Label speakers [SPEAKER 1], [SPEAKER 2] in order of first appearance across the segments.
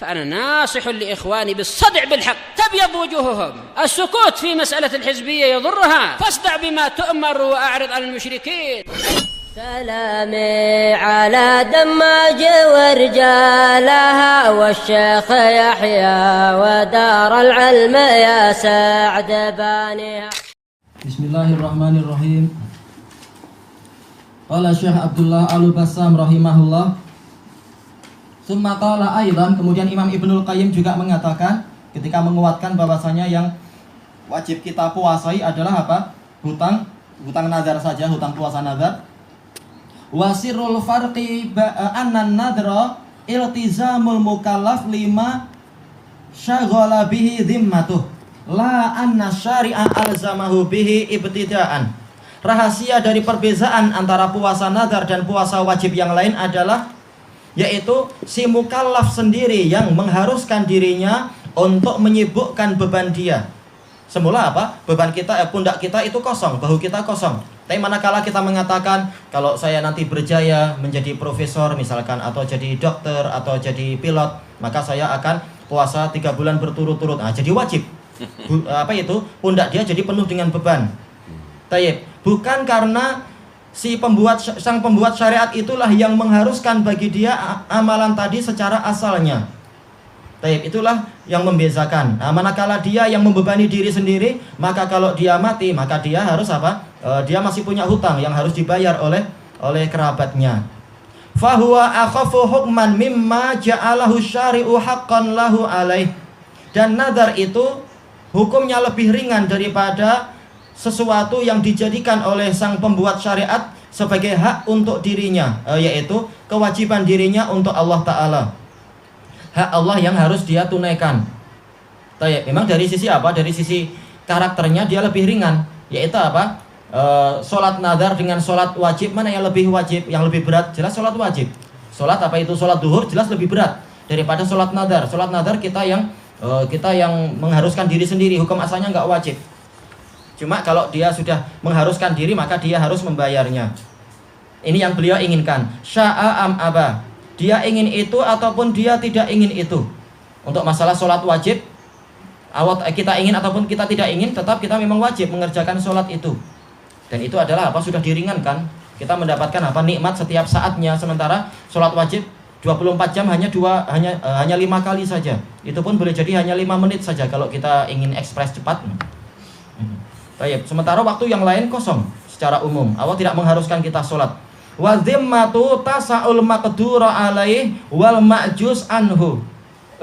[SPEAKER 1] فأنا ناصح لإخواني بالصدع بالحق تبيض وجوههم. السكوت في مسألة الحزبية يضرها، فاصدع بما تؤمر وأعرض عن المشركين.
[SPEAKER 2] سلامي على دماج ورجالها والشيخ يحيى ودار العلم يا سعد بانيها.
[SPEAKER 3] Bismillahirrahmanirrahim. Qala Syekh Abdullah Al-Bassam rahimahullah. Summa qala aidan, kemudian Imam Ibnul Qayyim juga mengatakan ketika menguatkan bahwasanya yang wajib kita puasai adalah apa? Hutang nazar saja, hutang puasa nazar. Wasirul farqi annan nadra iltizamul mukallaf lima syaghala bihi dhimmatuh la anna syari'a alzamahu bihi ibtidaan. Rahasia dari perbezaan antara puasa nazar dan puasa wajib yang lain adalah yaitu si mukallaf sendiri yang mengharuskan dirinya untuk menyibukkan beban dia. Semula apa? Beban kita, pundak kita itu kosong, bahu kita kosong. Tapi manakala kita mengatakan kalau saya nanti berjaya menjadi profesor misalkan, atau jadi dokter, atau jadi pilot, maka saya akan puasa 3 bulan berturut-turut. Nah, jadi wajib. Pundak dia jadi penuh dengan beban. Tayyib. Bukan karena sang pembuat syariat itulah yang mengharuskan bagi dia amalan tadi secara asalnya. Taib, itulah yang membezakan. Nah, manakala dia yang membebani diri sendiri, maka kalau dia mati, maka dia harus apa? Dia masih punya hutang yang harus dibayar oleh kerabatnya. Fahuwa akhafu hukman mimma ja'alahu syari'u haqqan lahu alaih. Dan nazar itu hukumnya lebih ringan daripada sesuatu yang dijadikan oleh sang pembuat syariat sebagai hak untuk dirinya, yaitu kewajiban dirinya untuk Allah Ta'ala. Hak Allah yang harus dia tunaikan. Memang dari sisi apa? Dari sisi karakternya dia lebih ringan, yaitu apa? Sholat nazar dengan sholat wajib, mana yang lebih wajib, yang lebih berat? Jelas sholat wajib. Sholat apa itu? Sholat duhur jelas lebih berat daripada sholat nazar. Sholat nazar kita yang mengharuskan diri sendiri, hukum asalnya nggak wajib. Cuma kalau dia sudah mengharuskan diri, maka dia harus membayarnya. Ini yang beliau inginkan. Sya'a am aba. Dia ingin itu ataupun dia tidak ingin itu. Untuk masalah sholat wajib, kita ingin ataupun kita tidak ingin, tetap kita memang wajib mengerjakan sholat itu. Dan itu adalah apa? Sudah diringankan. Kita mendapatkan apa? Nikmat setiap saatnya. Sementara sholat wajib 24 jam hanya 5 kali saja. Itu pun boleh jadi hanya 5 menit saja kalau kita ingin ekspres cepat. Sementara waktu yang lain kosong secara umum. Allah tidak mengharuskan kita sholat. Wa dhimmatu tasa'ul maqdura alaih wal ma'juz anhu.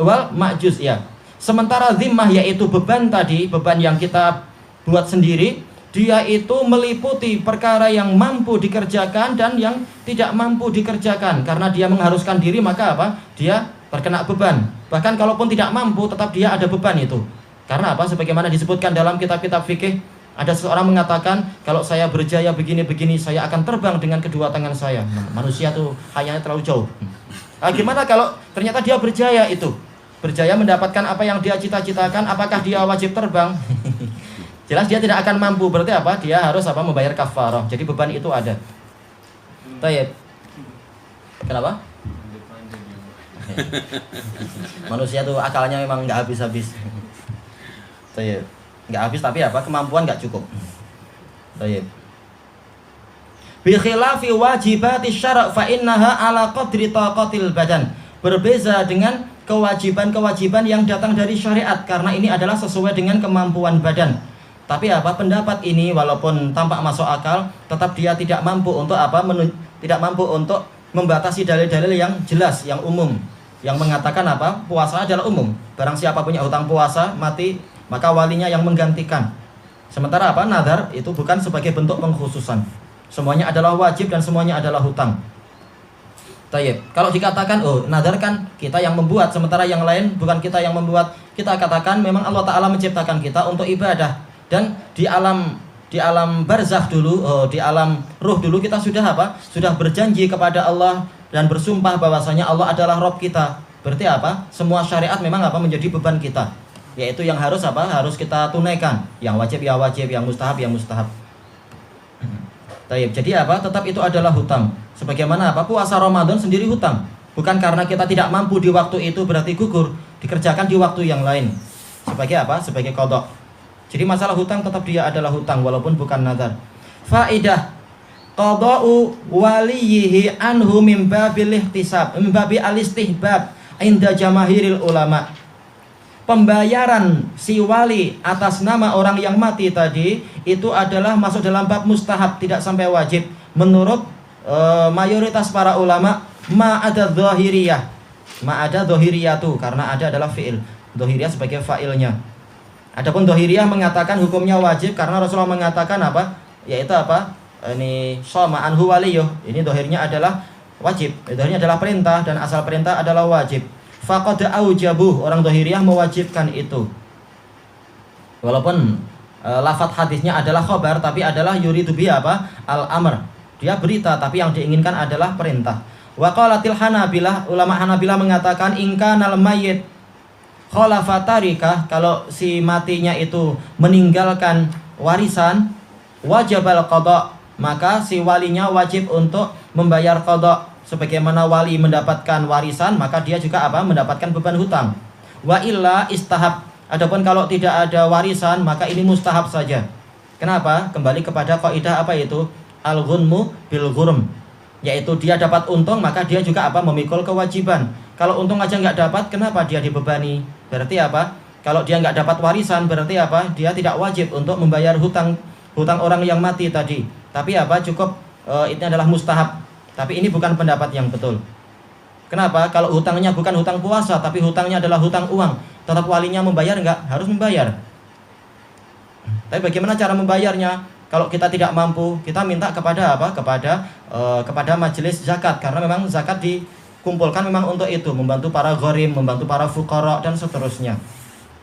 [SPEAKER 3] Wal ma'juz, ya. Sementara zimmah yaitu beban tadi, beban yang kita buat sendiri, dia itu meliputi perkara yang mampu dikerjakan dan yang tidak mampu dikerjakan. Karena dia mengharuskan diri, maka apa? Dia terkena beban. Bahkan kalaupun tidak mampu, tetap dia ada beban itu. Karena apa? Sebagaimana disebutkan dalam kitab-kitab fikih, ada seseorang mengatakan, kalau saya berjaya begini-begini, saya akan terbang dengan kedua tangan saya. Manusia tuh hayalnya terlalu jauh. Gimana kalau ternyata dia berjaya itu? Berjaya mendapatkan apa yang dia cita-citakan, apakah dia wajib terbang? Jelas dia tidak akan mampu. Berarti apa? Dia harus apa? Membayar kafarah. Jadi beban itu ada. Tayyib. Kenapa? Manusia tuh akalnya memang nggak habis-habis. Tayyib. Nggak habis, tapi apa? Kemampuan nggak cukup. Baik. Bi khilafi wajibati syara' fa innaha ala qadri taqatil badan. Berbeza dengan kewajiban-kewajiban yang datang dari syariat, karena ini adalah sesuai dengan kemampuan badan. Tapi apa? Pendapat ini walaupun tampak masuk akal, tetap dia tidak mampu untuk apa? Tidak mampu untuk membatasi dalil-dalil yang jelas, yang umum, yang mengatakan apa? Puasa adalah umum. Barang siapa punya hutang puasa, mati, maka walinya yang menggantikan. Sementara apa? Nazar itu bukan sebagai bentuk pengkhususan. Semuanya adalah wajib dan semuanya adalah hutang. Tayyib. Kalau dikatakan, oh nazar kan kita yang membuat, sementara yang lain bukan kita yang membuat, kita katakan memang Allah Ta'ala menciptakan kita untuk ibadah. Dan di alam barzakh dulu, di alam ruh dulu kita sudah apa? Sudah berjanji kepada Allah dan bersumpah bahwasanya Allah adalah Rabb kita. Berarti apa? Semua syariat memang apa? Menjadi beban kita. Yaitu yang harus apa? Harus kita tunaikan. Yang wajib ya wajib, yang mustahab ya mustahab. Taib. Jadi apa? Tetap itu adalah hutang. Sebagaimana apa? Puasa Ramadan sendiri hutang. Bukan karena kita tidak mampu di waktu itu berarti gugur, dikerjakan di waktu yang lain. Sebagai apa? Sebagai qadha. Jadi masalah hutang tetap dia adalah hutang walaupun bukan nazar. Faidah qada'u waliyihi anhu min babil ihtisab, min babil al-istihbab inda jamahiril ulama. Pembayaran si wali atas nama orang yang mati tadi itu adalah masuk dalam bab mustahab, tidak sampai wajib menurut mayoritas para ulama. Ma'ada dhahiriyah, ma'ada dhahiriyatu, karena ada adalah fi'il, dhahiriyah sebagai fa'ilnya. Adapun dhahiriyah mengatakan hukumnya wajib karena Rasulullah mengatakan apa? Yaitu apa? Ini shoma anhu waliyuh. Ini dhahirnya adalah wajib, dhahirnya adalah perintah dan asal perintah adalah wajib. Faqad aujabuh, orang dhahiriyah mewajibkan itu. Walaupun lafadz hadisnya adalah khobar, tapi adalah yuridu bi apa? Al-amr. Dia berita, tapi yang diinginkan adalah perintah. Wa qalatil Hanabilah, ulama Hanabilah mengatakan ingkanal mayyit khalafa tarikah, kalau si matinya itu meninggalkan warisan, wajibal qadha, maka si walinya wajib untuk membayar qadha. Sebagaimana wali mendapatkan warisan, maka dia juga apa? Mendapatkan beban hutang. Wa illa istahab. Adapun kalau tidak ada warisan, maka ini mustahab saja. Kenapa? Kembali kepada kaidah apa itu? Al-ghunmu bil ghurm. Yaitu dia dapat untung, maka dia juga apa? Memikul kewajiban. Kalau untung aja nggak dapat, kenapa dia dibebani? Berarti apa? Kalau dia nggak dapat warisan, berarti apa? Dia tidak wajib untuk membayar hutang orang yang mati tadi. Tapi apa? Cukup ini adalah mustahab. Tapi ini bukan pendapat yang betul. Kenapa? Kalau hutangnya bukan hutang puasa, tapi hutangnya adalah hutang uang, tetap walinya membayar nggak? Harus membayar. Tapi bagaimana cara membayarnya? Kalau kita tidak mampu, kita minta kepada apa? Kepada majelis zakat, karena memang zakat dikumpulkan memang untuk itu, membantu para gharim, membantu para fuqara dan seterusnya.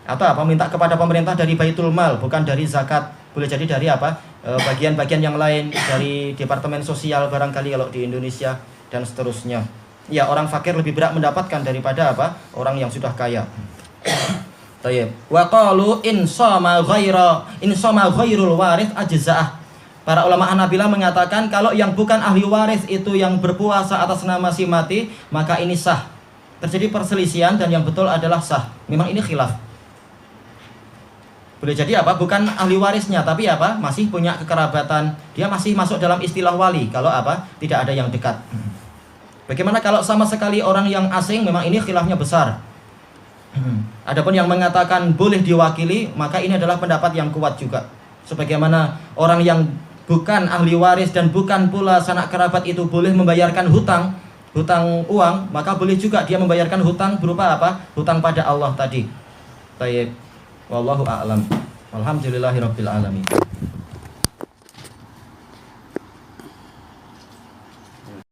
[SPEAKER 3] Atau apa? Minta kepada pemerintah dari Baitul Mal, bukan dari zakat. Boleh jadi dari apa? Bagian-bagian yang lain, dari departemen sosial barangkali kalau di Indonesia dan seterusnya. Ya, orang fakir lebih berat mendapatkan daripada apa? Orang yang sudah kaya. Tayyib. Wa qalu in shama ghairul warith ajza'ah. Para ulama Hanabilah mengatakan kalau yang bukan ahli waris itu yang berpuasa atas nama si mati, maka ini sah. Terjadi perselisihan dan yang betul adalah sah. Memang ini khilaf. Boleh jadi apa? Bukan ahli warisnya, tapi apa? Masih punya kekerabatan. Dia masih masuk dalam istilah wali. Kalau apa? Tidak ada yang dekat. Bagaimana kalau sama sekali orang yang asing? Memang ini khilafnya besar. Adapun yang mengatakan boleh diwakili, maka ini adalah pendapat yang kuat juga. Sebagaimana orang yang bukan ahli waris dan bukan pula sanak kerabat itu boleh membayarkan hutang uang, maka boleh juga dia membayarkan hutang berupa apa? Hutang pada Allah tadi. Baik. Wallahu a'lam. Alhamdulillahirabbil alamin.